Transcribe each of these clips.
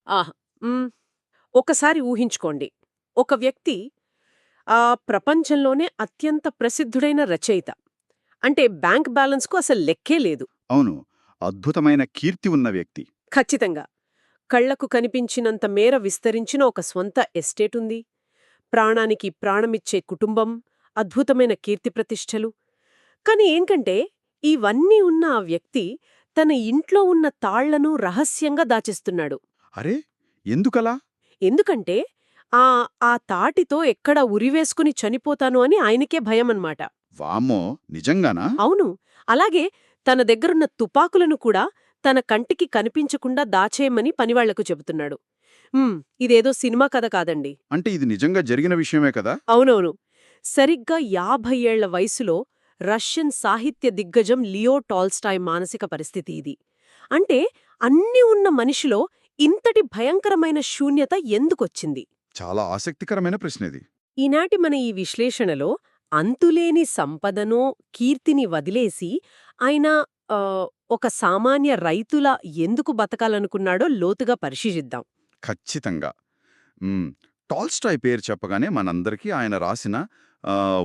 ఆహ్! హ్మ్. ఒకసారి ఊహించుకోండి. ఒక వ్యక్తి ప్రపంచంలోనే అత్యంత ప్రసిద్ధుడైన రచయిత. అంటే బ్యాంక్ బ్యాలెన్స్‌కు అసలు లెక్కే లేదు. అవును. అద్భుతమైన కీర్తి ఉన్న వ్యక్తి. ఖచ్చితంగా. కళ్లకు కనిపించినంత మేర విస్తరించిన ఒక స్వంత ఎస్టేటుంది. ప్రాణానికి ప్రాణమిచ్చే కుటుంబం, అద్భుతమైన కీర్తిప్రతిష్టలు. కాని ఏంకంటే, ఇవన్నీ ఉన్న ఆ వ్యక్తి తన ఇంట్లో ఉన్న తాళ్లను రహస్యంగా దాచేస్తున్నాడు. అరే! ఎందుకలా? ఎందుకంటే, ఆ తాటితో ఎక్కడ ఉరివేసుకుని చనిపోతాను అని ఆయనకే భయమన్మాట. వామ్మో! నిజంగానా? అవును. అలాగే తన దగ్గరున్న తుపాకులను కూడా తన కంటికి కనిపించకుండా దాచేయమని పనివాళ్లకు చెబుతున్నాడు. ఇదేదో సినిమా కథ కాదండి. అంటే ఇది నిజంగా జరిగిన విషయమే కదా? అవునవును. సరిగ్గా 50 ఏళ్ల వయసులో రష్యన్ సాహిత్య దిగ్గజం లియో టాల్స్టాయ్ మానసిక పరిస్థితి ఇది. అంటే అన్నీ ఉన్న మనిషిలో ఇంతటి భయంకరమైన శూన్యత ఎందుకొచ్చింది? చాలా ఆసక్తికరమైన ప్రశ్నిది. ఈనాటి మన ఈ విశ్లేషణలో అంతులేని సంపదనో, కీర్తిని వదిలేసి ఆయన ఆహ్, ఒక సామాన్య రైతులా ఎందుకు బతకాలనుకున్నాడో లోతుగా పరిశీలిద్దాం. ఖచ్చితంగా. హ్మ్. టాల్స్టాయ్ పేరు చెప్పగానే మనందరికీ ఆయన రాసిన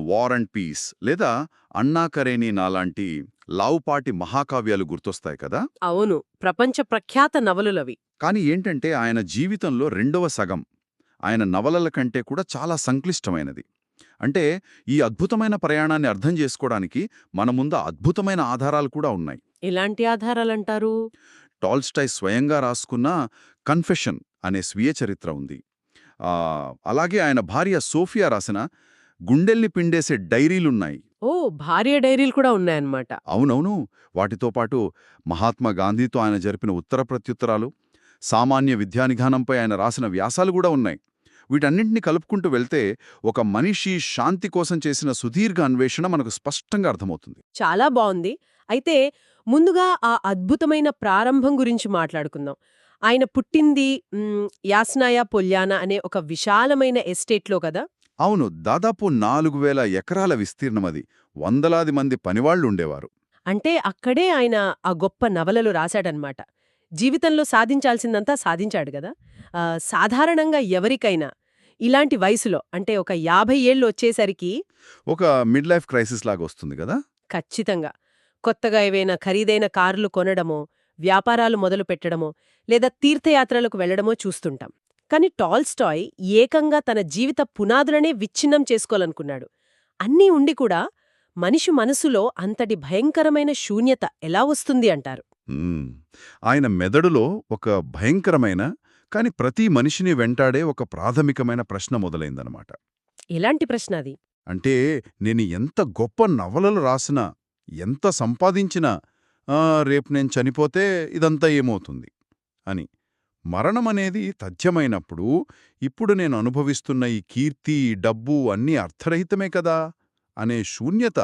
'వార్ అండ్ పీస్' లేదా 'అన్నా కరేనినా' లాంటి లావుపాటి మహాకావ్యాలు గుర్తొస్తాయి కదా? అవును. ప్రపంచ ప్రఖ్యాత నవలులవి. కానీ ఏంటంటే ఆయన జీవితంలో రెండవ సగం ఆయన నవలల కంటే కూడా చాలా సంక్లిష్టమైనది. అంటే ఈ అద్భుతమైన ప్రయాణాన్ని అర్థం చేసుకోవడానికి మన ముందు అద్భుతమైన ఆధారాలు కూడా ఉన్నాయి. ఎలాంటి ఆధారాలంటారు? టాల్స్టాయ్ స్వయంగా రాసుకున్న 'కన్ఫెషన్' అనే స్వీయ చరిత్ర ఉంది. అలాగే ఆయన భార్య సోఫియా రాసిన గుండెల్ని పిండేసే డైరీలున్నాయి. భార్య డైరీలు కూడా ఉన్నాయన్నమాట. అవునవును. వాటితో పాటు మహాత్మా గాంధీతో ఆయన జరిపిన ఉత్తర ప్రత్యుత్తరాలు, సామాన్య విద్యానిధానంపై ఆయన రాసిన వ్యాసాలు కూడా ఉన్నాయి. వీటన్నింటినీ కలుపుకుంటూ వెళ్తే ఒక మనిషి శాంతి కోసం చేసిన సుదీర్ఘ అన్వేషణ మనకు స్పష్టంగా అర్థమవుతుంది. చాలా బావుంది. అయితే ముందుగా ఆ అద్భుతమైన ప్రారంభం గురించి మాట్లాడుకుందాం. ఆయన పుట్టింది యాస్నాయా పొల్యానా అనే ఒక విశాలమైన ఎస్టేట్‌లో కదా! అవును. దాదాపు 4000 ఎకరాల విస్తీర్ణమది. వందలాది మంది పనివాళ్లుండేవారు. అంటే అక్కడే ఆయన ఆ గొప్ప నవలలు రాశాడనమాట. జీవితంలో సాధించాల్సిందంతా సాధించాడు గదా! సాధారణంగా ఎవరికైనా ఇలాంటి వయసులో అంటే ఒక 50 ఏళ్ళు వచ్చేసరికి ఒక మిడ్ లైఫ్ క్రైసిస్ లాగా వస్తుంది గదా! ఖచ్చితంగా కొత్తగా ఏవైనా ఖరీదైన కార్లు కొనడమో, వ్యాపారాలు మొదలుపెట్టడమో, లేదా తీర్థయాత్రలకు వెళ్లడమో చూస్తుంటాం. కాని టాల్స్టాయ్ ఏకంగా తన జీవిత పునాదులనే విచ్ఛిన్నం చేసుకోవాలనుకున్నాడు. అన్నీ ఉండి కూడా మనిషి మనసులో అంతటి భయంకరమైన శూన్యత ఎలా వస్తుంది అంటారు? హ్మ్. ఆయన మెదడులో ఒక భయంకరమైన, కాని ప్రతి మనిషిని వెంటాడే ఒక ప్రాథమికమైన ప్రశ్న మొదలైందనమాట. ఎలాంటి ప్రశ్న అది? అంటే నేను ఎంత గొప్ప నవలలు రాసినా, ఎంత సంపాదించినా రేపు నేను చనిపోతే ఇదంతా ఏమవుతుంది అని. మరణమనేది తథ్యమైనప్పుడు, ఇప్పుడు నేను అనుభవిస్తున్న ఈ కీర్తి, డబ్బు అన్నీ అర్థరహితమే కదా అనే శూన్యత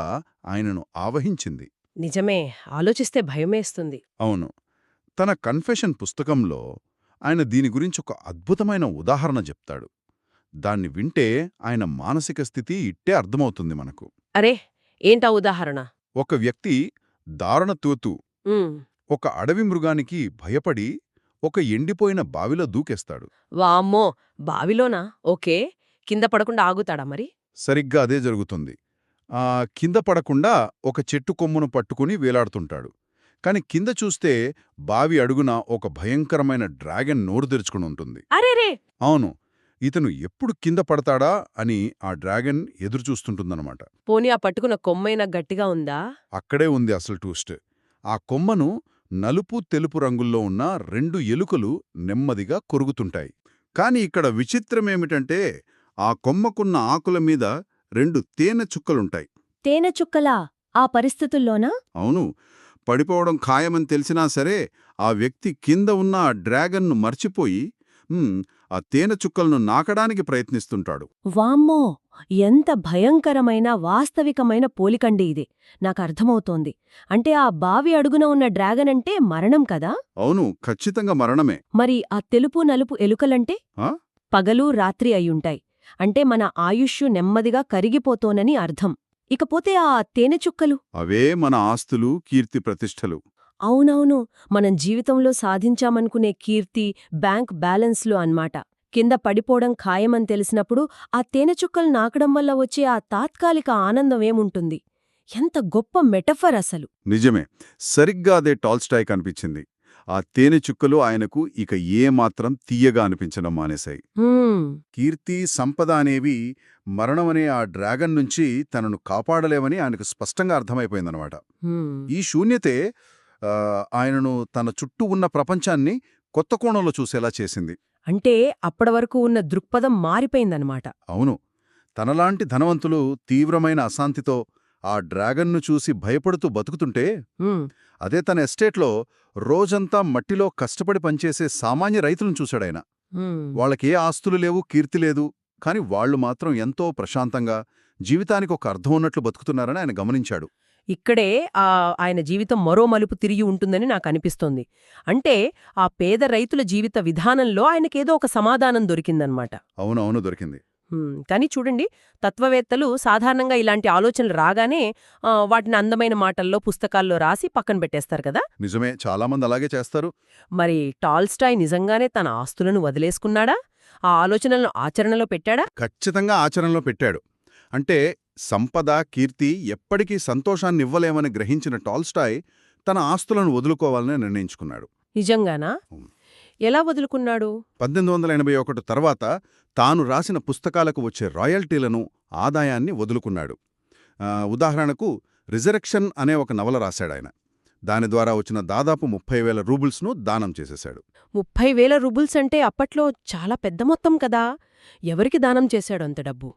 ఆయనను ఆవహించింది. నిజమే. ఆలోచిస్తే భయమేస్తుంది. అవును. తన కన్ఫెషన్ పుస్తకంలో ఆయన దీని గురించి ఒక అద్భుతమైన ఉదాహరణ చెప్తాడు. దాన్ని వింటే ఆయన మానసిక స్థితి ఇట్టే అర్థమవుతుంది మనకు. అరే! ఏంటా ఉదాహరణ? ఒక వ్యక్తి దారుణతోతు హ్మ్. ఒక అడవి మృగానికి భయపడి ఒక ఎండిపోయిన బావిలో దూకేస్తాడు. వామ్మో! బావిలోనా? ఓకే. కింద పడకుండా ఆగుతాడా మరి? సరిగ్గా అదే జరుగుతుంది. కింద పడకుండా ఒక చెట్టు కొమ్మును పట్టుకుని వేలాడుతుంటాడు. కాని కింద చూస్తే బావి అడుగున ఒక భయంకరమైన డ్రాగన్ నోరు తెరుచుకుని ఉంటుంది. అరెరే! అవును. ఇతను ఎప్పుడు కింద పడతాడా అని ఆ డ్రాగన్ ఎదురుచూస్తుంటుందన్నమాట. పోనీ ఆ పట్టుకున్న కొమ్మైనా గట్టిగా ఉందా? అక్కడే ఉంది అసలు ట్విస్ట్. ఆ కొమ్మను నలుపు, తెలుపు రంగుల్లో ఉన్న 2 ఎలుకలు నెమ్మదిగా కొరుకుతుంటాయి. కాని ఇక్కడ విచిత్రమేమిటంటే ఆ కొమ్మకున్న ఆకుల మీద 2 తేనె చుక్కలుంటాయి. తేనె చుక్కలా? ఆ పరిస్థితుల్లోనా? అవును. పడిపోవడం ఖాయమని తెలిసినా సరే ఆ వ్యక్తి కింద ఉన్న ఆ డ్రాగన్ను మర్చిపోయి ఆ తేనె చుక్కలను నాకడానికి ప్రయత్నిస్తుంటాడు. వామ్మో! ఎంత భయంకరమైన వాస్తవికమైన పోలికండి ఇది. నాకర్థమవుతోంది. అంటే ఆ బావి అడుగున ఉన్న డ్రాగనంటే మరణం కదా? అవును, ఖచ్చితంగా మరణమే. మరి ఆ తెలుపు నలుపు ఎలుకలంటే? ఆ? పగలు రాత్రి అయ్యుంటాయి. అంటే మన ఆయుష్షు నెమ్మదిగా కరిగిపోతోనని అర్థం. ఇకపోతే ఆ తేనె చుక్కలు? అవే మన ఆస్తులు, కీర్తి ప్రతిష్టలు. అవునవును. మనం జీవితంలో సాధించామనుకునే కీర్తి, బ్యాంక్ బ్యాలెన్స్లు అన్మాట. కింద పడిపోవడం ఖాయమని తెలిసినప్పుడు ఆ తేనెచుక్కలు నాకడం వల్ల వచ్చే ఆ తాత్కాలిక ఆనందమేముంటుంది. ఎంత గొప్ప మెటఫర్ అసలు. నిజమే. సరిగ్గా అదే టాల్స్టాయ్ కనిపించింది. ఆ తేనె చుక్కలు ఆయనకు ఇక ఏమాత్రం తీయగా అనిపించడం మానేశాయి. హ్మ్. కీర్తి, సంపద అనేవి మరణమనే ఆ డ్రాగన్ నుంచి తనను కాపాడలేవని ఆయనకు స్పష్టంగా అర్థమైపోయిందనమాట. హ్మ్. ఈ శూన్యతే ఆయనను తన చుట్టూ ఉన్న ప్రపంచాన్ని కొత్త కోణంలో చూసేలా చేసింది. అంటే అప్పటివరకు ఉన్న దృక్పథం మారిపోయిందనమాట. అవును. తనలాంటి ధనవంతులు తీవ్రమైన అశాంతితో ఆ డ్రాగన్ను చూసి భయపడుతూ బతుకుతుంటే, హ్మ్. అదే తన ఎస్టేట్లో రోజంతా మట్టిలో కష్టపడి పనిచేసే సామాన్య రైతులను చూశాడాయన. హ్మ్. వాళ్ళకే ఆస్తులు లేవు, కీర్తి లేదు, కాని వాళ్లు మాత్రం ఎంతో ప్రశాంతంగా, జీవితానికి ఒక అర్థం ఉన్నట్లు బతుకుతున్నారని ఆయన గమనించాడు. ఇక్కడే ఆయన జీవితం మరో మలుపు తిరిగి ఉంటుందని నాకనిపిస్తోంది. అంటే ఆ పేద రైతుల జీవిత విధానంలో ఆయనకేదో ఒక సమాధానం దొరికిందనమాట. అవునవును, దొరికింది. కానీ చూడండి, తత్వవేత్తలు సాధారణంగా ఇలాంటి ఆలోచనలు రాగానే వాటిని అందమైన మాటల్లో పుస్తకాల్లో రాసి పక్కన పెట్టేస్తారు కదా. నిజమే, చాలామంది అలాగే చేస్తారు. మరి టాల్స్టాయ్ నిజంగానే తన ఆస్తులను వదిలేసుకున్నాడా? ఆ ఆలోచనలను ఆచరణలో పెట్టాడా? ఖచ్చితంగా ఆచరణలో పెట్టాడు. అంటే సంపద, కీర్తి ఎప్పటికీ సంతోషాన్నివ్వలేమని గ్రహించిన టాల్స్టాయ్ తన ఆస్తులను వదులుకోవాలని నిర్ణయించుకున్నాడు. నిజంగానా? అవును. ఎలా వదులుకున్నాడు? 1881 తర్వాత తాను రాసిన పుస్తకాలకు వచ్చే రాయల్టీలను, ఆదాయాన్ని వదులుకున్నాడు. ఉదాహరణకు రిజరెక్షన్ అనే ఒక నవల రాశాడాయన. దాని ద్వారా వచ్చిన దాదాపు 30,000 రూబుల్స్ను దానం చేసేశాడు. 30,000 రూబుల్స్ అంటే అప్పట్లో చాలా పెద్ద మొత్తం కదా. ఎవరికి దానం చేశాడు అంత డబ్బు?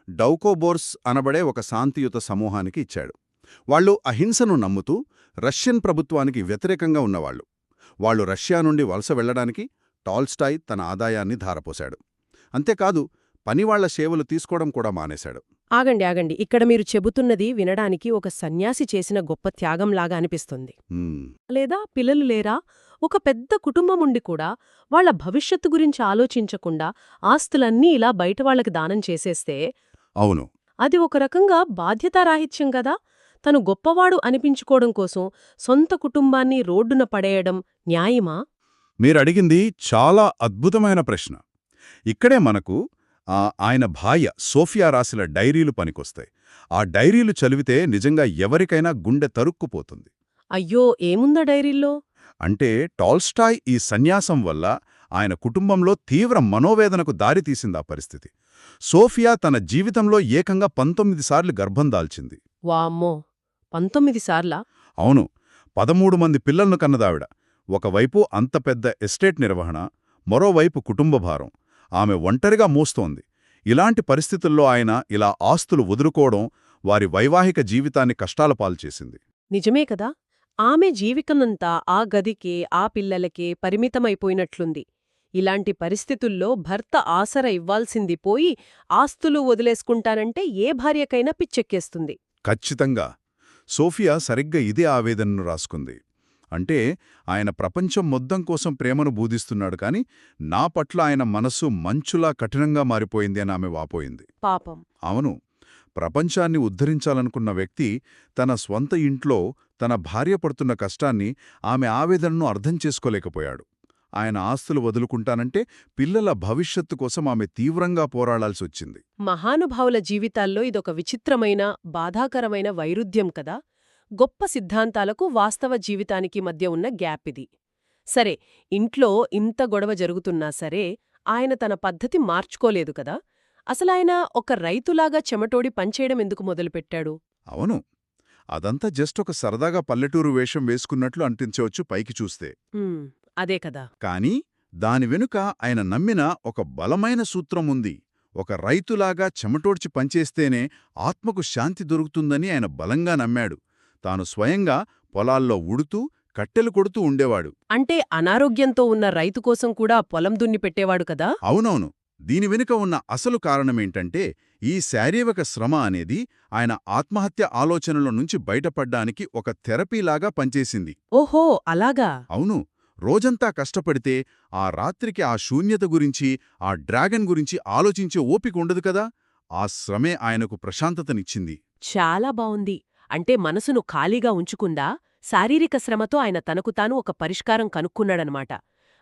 డౌకోబోర్స్ అనబడే ఒక శాంతియుత సమూహానికి ఇచ్చాడు. వాళ్ళు అహింసను నమ్ముతూ రష్యన్ ప్రభుత్వానికి వ్యతిరేకంగా ఉన్నవాళ్లు. వాళ్లు రష్యా నుండి వలస వెళ్లడానికి టాల్స్టాయ్ తన ఆదాయాన్ని ధారపోశాడు. అంతేకాదు, పనివాళ్ల సేవలు తీసుకోవడం కూడా మానేశాడు. ఆగండి. ఇక్కడ మీరు చెబుతున్నది వినడానికి ఒక సన్యాసి చేసిన గొప్ప త్యాగంలాగా అనిపిస్తుంది. లేదా పిల్లలు లేరా? ఒక పెద్ద కుటుంబముండి కూడా వాళ్ల భవిష్యత్తు గురించి ఆలోచించకుండా ఆస్తులన్నీ ఇలా బయట వాళ్లకి దానం చేసేస్తే అవును, అది ఒక రకంగా బాధ్యతారాహిత్యం కదా. తను గొప్పవాడు అనిపించుకోవడం కోసం సొంత కుటుంబాన్ని రోడ్డున పడేయడం న్యాయమా? మీరడిగింది చాలా అద్భుతమైన ప్రశ్న. ఇక్కడే మనకు ఆయన భార్య సోఫియా రాసిన డైరీలు పనికొస్తాయి. ఆ డైరీలు చదివితే నిజంగా ఎవరికైనా గుండె తరుక్కుపోతుంది. అయ్యో, ఏముందా డైరీల్లో? అంటే టాల్స్టాయ్ ఈ సన్యాసం వల్ల ఆయన కుటుంబంలో తీవ్ర మనోవేదనకు దారితీసిందా పరిస్థితి. సోఫియా తన జీవితంలో ఏకంగా 19 సార్లు గర్భం దాల్చింది. వామ్మో, 19 సార్లా? అవును, 13 మంది పిల్లలను కన్నదావిడ. ఒకవైపు అంత పెద్ద ఎస్టేట్ నిర్వహణ, మరోవైపు కుటుంబ భారం. ఆమె ఒంటరిగా మోస్తోంది. ఇలాంటి పరిస్థితుల్లో ఆయన ఇలా ఆస్తులు వదులుకోవడం వారి వైవాహిక జీవితాన్ని కష్టాల పాల్చేసింది. నిజమే కదా. ఆమె జీవితమంతా ఆ గదికే, ఆ పిల్లలకే పరిమితమైపోయినట్లుంది. ఇలాంటి పరిస్థితుల్లో భర్త ఆసర ఇవ్వాల్సింది పోయి ఆస్తులు వదిలేసుకుంటానంటే ఏ భార్యకైనా పిచ్చెక్కేస్తుంది. ఖచ్చితంగా. సోఫియా సరిగ్గా ఇదే ఆవేదనను రాసుకుంది. అంటే ఆయన ప్రపంచం మొత్తం కోసం ప్రేమను బోధిస్తున్నాడు కాని నా పట్ల ఆయన మనస్సు మంచులా కఠినంగా మారిపోయింది అని ఆమె వాపోయింది. పాపం. అవును, ప్రపంచాన్ని ఉద్ధరించాలనుకున్న వ్యక్తి తన స్వంత ఇంట్లో తన భార్య పడుతున్న కష్టాన్ని, ఆమె ఆవేదనను అర్థం చేసుకోలేకపోయాడు. ఆయన ఆస్తులు వదులుకుంటానంటే పిల్లల భవిష్యత్తు కోసం ఆమె తీవ్రంగా పోరాడాల్సొచ్చింది. మహానుభావుల జీవితాల్లో ఇదొక విచిత్రమైన, బాధాకరమైన వైరుధ్యం కదా. గొప్ప సిద్ధాంతాలకు వాస్తవ జీవితానికి మధ్య ఉన్న గ్యాప్ ఇది. సరే, ఇంట్లో ఇంత గొడవ జరుగుతున్నా సరే ఆయన తన పద్ధతి మార్చుకోలేదు కదా. అసలాయన ఒక రైతులాగా చెమటోడి పనిచేయడం ఎందుకు మొదలుపెట్టాడు? అవును, అదంతా జస్ట్ ఒక సరదాగా పల్లెటూరు వేషం వేసుకున్నట్లు అనిపించవచ్చు పైకి చూస్తే. అదే కదా. కానీ దాని వెనుక ఆయన నమ్మిన ఒక బలమైన సూత్రం ఉంది. ఒక రైతులాగా చెమటోడ్చి పనిచేస్తేనే ఆత్మకు శాంతి దొరుకుతుందని ఆయన బలంగా నమ్మాడు. తాను స్వయంగా పొలాల్లో ఉడుతూ కట్టెలు కొడుతూ ఉండేవాడు. అంటే అనారోగ్యంతో ఉన్న రైతు కోసం కూడా పొలం దున్ని పెట్టేవాడు కదా. అవునవును. దీని వెనుక ఉన్న అసలు కారణమేంటంటే ఈ శారీరక శ్రమ అనేది ఆయన ఆత్మహత్య ఆలోచనల నుంచి బయటపడ్డానికి ఒక థెరపీలాగా పనిచేసింది. ఓహో, అలాగా. అవును, రోజంతా కష్టపడితే ఆ రాత్రికి ఆ శూన్యత గురించి, ఆ డ్రాగన్ గురించి ఆలోచించే ఓపిక ఉండదు కదా. ఆ శ్రమే ఆయనకు ప్రశాంతతనిచ్చింది. చాలా బావుంది. అంటే మనసును ఖాళీగా ఉంచుకుందా శారీరక శ్రమతో ఆయన తనకు తాను ఒక పరిష్కారం కనుక్కున్నాడనమాట.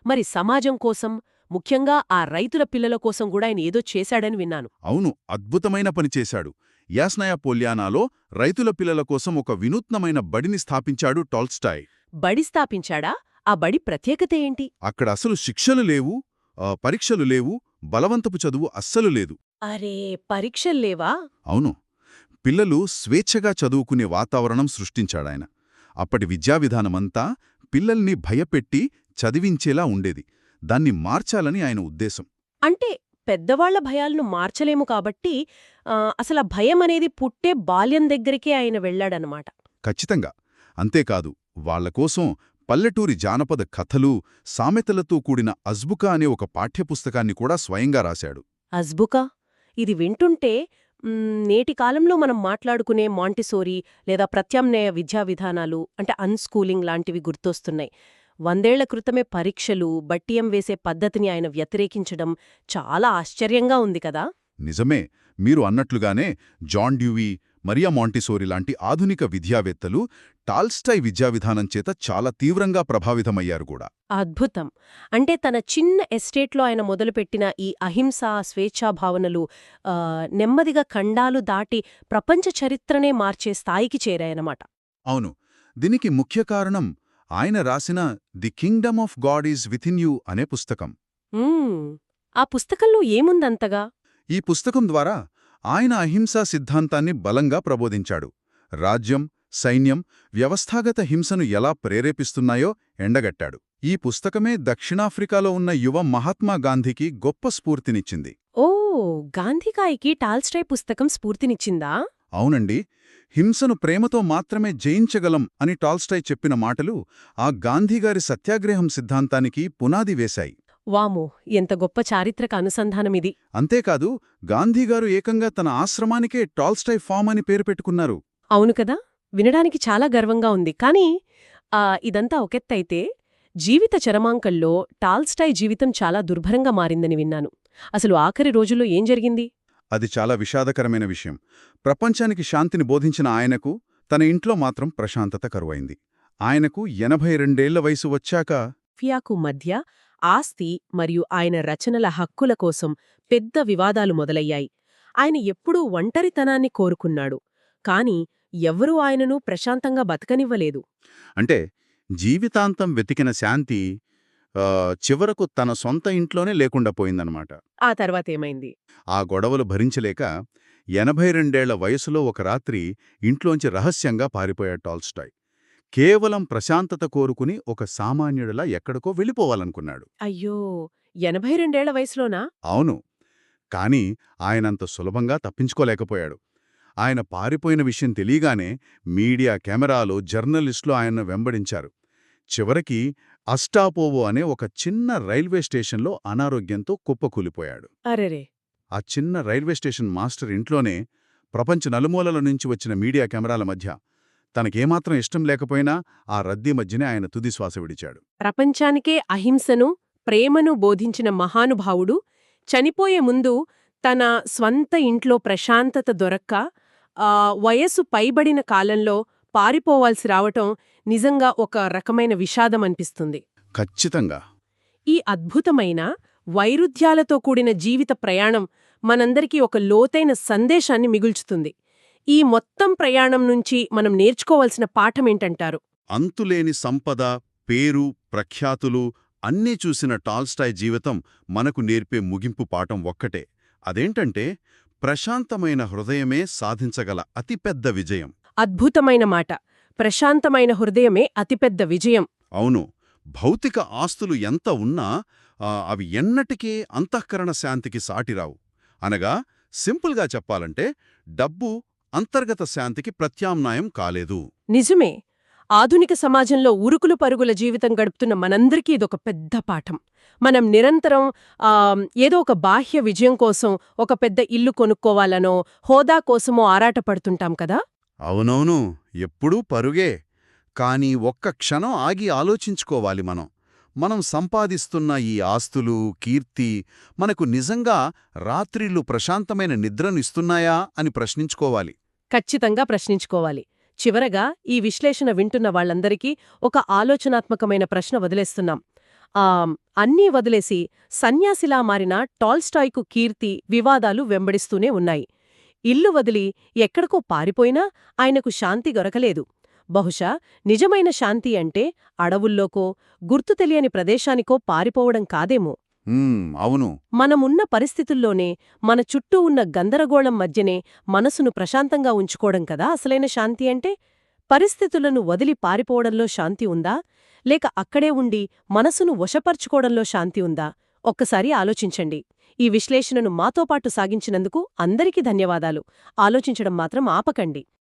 మరి సమాజం కోసం, ముఖ్యంగా ఆ రైతుల పిల్లల కోసం కూడా ఆయన ఏదో చేశాడని విన్నాను. అవును, అద్భుతమైన పని చేశాడు. యాస్నయా పోల్యానాలో రైతుల పిల్లల కోసం ఒక వినూత్నమైన బడిని స్థాపించాడు టాల్స్టాయ్. బడి స్థాపించాడా? ఆ బడి ప్రత్యేకత ఏంటి? అక్కడ అసలు శిక్షలు లేవు, పరీక్షలు లేవు, బలవంతపు చదువు అస్సలు లేదు. అరే, పరీక్షల్లేవా? అవును, పిల్లలు స్వేచ్ఛగా చదువుకునే వాతావరణం సృష్టించాడాయన. అప్పటి విద్యా విధానమంతా పిల్లల్ని భయపెట్టి చదివించేలా ఉండేది. దాన్ని మార్చాలని ఆయన ఉద్దేశం. అంటే పెద్దవాళ్ల భయాలను మార్చలేము కాబట్టి అసల భయం అనేది పుట్టే బాల్యం దగ్గరికే ఆయన వెళ్లాడనమాట. ఖచ్చితంగా. అంతేకాదు, వాళ్లకోసం పల్లెటూరి జానపద కథలు, సామెతలతో కూడిన అజ్బుకా అనే ఒక పాఠ్యపుస్తకాన్ని కూడా స్వయంగా రాశాడు. అజ్బుకా? ఇది వింటుంటే నేటి కాలంలో మనం మాట్లాడుకునే మాంటిసోరీ లేదా ప్రత్యామ్నాయ విద్యా విధానాలు అంటే అన్స్కూలింగ్ లాంటివి గుర్తొస్తున్నాయి. 100 ఏళ్ల క్రితమే పరీక్షలు, బట్టియం వేసే పద్ధతిని ఆయన వ్యతిరేకించడం చాలా ఆశ్చర్యంగా ఉంది కదా. నిజమే, మీరు అన్నట్లుగానే జాన్ డ్యూవీ, మరియా మాంటిసోరీ లాంటి ఆధునిక విద్యావేత్తలు టాల్స్టాయ్ విద్యావిధానం చేత చాలా తీవ్రంగా ప్రభావితమయ్యారు కూడా. అద్భుతం. అంటే తన చిన్న ఎస్టేట్లో ఆయన మొదలుపెట్టిన ఈ అహింసా, స్వేచ్ఛా భావనలు నెమ్మదిగా ఖండాలు దాటి ప్రపంచ చరిత్రనే మార్చే స్థాయికి చేరాయనమాట. అవును, దీనికి ముఖ్య కారణం ఆయన రాసిన the Kingdom of God is within you అనే పుస్తకం. ఆ పుస్తకంలో ఏముందంతగా? ఈ పుస్తకం ద్వారా ఆయన అహింసా సిద్ధాంతాన్ని బలంగా ప్రబోధించాడు. రాజ్యం, సైన్యం, వ్యవస్థాగత హింసను ఎలా ప్రేరేపిస్తున్నాయో ఎండగట్టాడు. ఈ పుస్తకమే దక్షిణాఫ్రికాలో ఉన్న యువ మహాత్మా గాంధీకి గొప్ప స్ఫూర్తినిచ్చింది. ఓ, గాంధీకాయికి టాల్స్టాయ్ పుస్తకం స్ఫూర్తినిచ్చిందా? అవునండి. హింసను ప్రేమతో మాత్రమే జయించగలం అని టాల్స్టాయ్ చెప్పిన మాటలు ఆ గాంధీగారి సత్యాగ్రహం సిద్ధాంతానికి పునాది వేశాయి. వామో, ఎంత గొప్ప చారిత్రక అనుసంధానమిది. అంతేకాదు, గాంధీగారు ఏకంగా తన ఆశ్రమానికే టాల్స్టాయ్ ఫామ్ అని పేరు పెట్టుకున్నారు. అవును కదా, వినడానికి చాలా గర్వంగా ఉంది. కానీ ఇదంతా ఒకెత్తైతే జీవిత చరమాంకంలో టాల్స్టాయ్ జీవితం చాలా దుర్భరంగా మారిందని విన్నాను. అసలు ఆఖరి రోజుల్లో ఏం జరిగింది? అది చాలా విషాదకరమైన విషయం. ప్రపంచానికి శాంతిని బోధించిన ఆయనకు తన ఇంట్లో మాత్రం ప్రశాంతత కరువైంది. ఆయనకు 82 ఏళ్ల వయసు వచ్చాక ఫియాకు మధ్య ఆస్తి మరియు ఆయన రచనల హక్కుల కోసం పెద్ద వివాదాలు మొదలయ్యాయి. ఆయన ఎప్పుడూ ఒంటరితనాన్ని కోరుకున్నాడు. కాని ఎవ్వరూ ఆయనను ప్రశాంతంగా బతకనివ్వలేదు. అంటే జీవితాంతం వెతికిన శాంతి చివరకు తన సొంత ఇంట్లోనే లేకుండా పోయిందనమాట. ఆ తర్వాతేమైంది? ఆ గొడవలు భరించలేక 82 ఏళ్ల వయసులో ఒక రాత్రి ఇంట్లోంచి రహస్యంగా పారిపోయాడు టాల్స్టాయ్. కేవలం ప్రశాంతత కోరుకుని ఒక సామాన్యుడిలా ఎక్కడికో వెళ్ళిపోవాలనుకున్నాడు. అయ్యో, 82 ఏళ్ల వయసులోనా? అవును. కాని ఆయనంత సులభంగా తప్పించుకోలేకపోయాడు. ఆయన పారిపోయిన విషయం తెలియగానే మీడియా, కెమెరాలు, జర్నలిస్టులు ఆయన్ను వెంబడించారు. చివరికి అస్టాపోవో అనే ఒక చిన్న రైల్వే స్టేషన్లో అనారోగ్యంతో కుప్పకూలిపోయాడు. అరెరే! ఆ చిన్న రైల్వే స్టేషన్ మాస్టర్ ఇంట్లోనే ప్రపంచ నలుమూలల నుంచి వచ్చిన మీడియా కెమెరాల మధ్య తనకేమాత్రం ఇష్టం లేకపోయినా ఆ రద్దీ మధ్యనే ఆయన తుదిశ్వాస విడిచాడు. ప్రపంచానికే అహింసను, ప్రేమను బోధించిన మహానుభావుడు చనిపోయే ముందు తన స్వంత ఇంట్లో ప్రశాంతత దొరక్క వయస్సు పైబడిన కాలంలో పారిపోవాల్సి రావటం నిజంగా ఒక రకమైన విషాదమనిపిస్తుంది. ఖచ్చితంగా. ఈ అద్భుతమైన వైరుధ్యాలతో కూడిన జీవిత ప్రయాణం మనందరికీ ఒక లోతైన సందేశాన్ని మిగుల్చుతుంది. ఈ మొత్తం ప్రయాణం నుంచి మనం నేర్చుకోవాల్సిన పాఠమేంటంటారు? అంతులేని సంపద, పేరు, ప్రఖ్యాతులు అన్నీ చూసిన టాల్స్టాయ్ జీవితం మనకు నేర్పే ముగింపు పాఠం ఒక్కటే. అదేంటంటే ప్రశాంతమైన హృదయమే సాధించగల అతిపెద్ద విజయం. అద్భుతమైన మాట. ప్రశాంతమైన హృదయమే అతిపెద్ద విజయం. అవును. భౌతిక ఆస్తులు ఎంత ఉన్నా అవి ఎన్నటికీ అంతఃకరణ శాంతికి సాటిరావు. అనగా సింపుల్గా చెప్పాలంటే డబ్బు అంతర్గత శాంతికి ప్రత్యామ్నాయం కాలేదు. నిజమే. ఆధునిక సమాజంలో ఉరుకులు పరుగుల జీవితం గడుపుతున్న మనందరికీ ఇదొక పెద్ద పాఠం. మనం నిరంతరం ఏదో ఒక బాహ్య విజయం కోసం ఒక పెద్ద ఇల్లు కొనుక్కోవాలనో, హోదా కోసమో ఆరాటపడుతుంటాం కదా. అవునవును, ఎప్పుడూ పరుగే. కానీ ఒక్క క్షణం ఆగి ఆలోచించుకోవాలి. మనం సంపాదిస్తున్న ఈ ఆస్తులు, కీర్తి మనకు నిజంగా రాత్రిళ్ళు ప్రశాంతమైన నిద్రను ఇస్తున్నాయా అని ప్రశ్నించుకోవాలి. ఖచ్చితంగా ప్రశ్నించుకోవాలి. చివరగా ఈ విశ్లేషణ వింటున్న వాళ్ళందరికీ ఒక ఆలోచనాత్మకమైన ప్రశ్న వదిలేస్తున్నాం. ఆ అన్నీ వదిలేసి సన్యాసిలా మారిన టాల్స్టాయ్కు కీర్తి, వివాదాలు వెంబడిస్తూనే ఉన్నాయి. ఇల్లు వదిలి ఎక్కడికో పారిపోయినా ఆయనకు శాంతి దొరకలేదు. బహుశా నిజమైన శాంతి అంటే అడవుల్లోకో, గుర్తు తెలియని ప్రదేశానికో పారిపోవడం కాదేమో. అవును. మనమున్న పరిస్థితుల్లోనే, మన చుట్టూ ఉన్న గందరగోళం మధ్యనే మనసును ప్రశాంతంగా ఉంచుకోవడం కదా అసలైన శాంతి అంటే? పరిస్థితులను వదిలి పారిపోవడంలో శాంతి ఉందా? లేక అక్కడే ఉండి మనసును వశపర్చుకోవడంలో శాంతి ఉందా? ఒక్కసారి ఆలోచించండి. ఈ విశ్లేషణను మాతో పాటు సాగించినందుకు అందరికీ ధన్యవాదాలు. ఆలోచించడం మాత్రం ఆపకండి.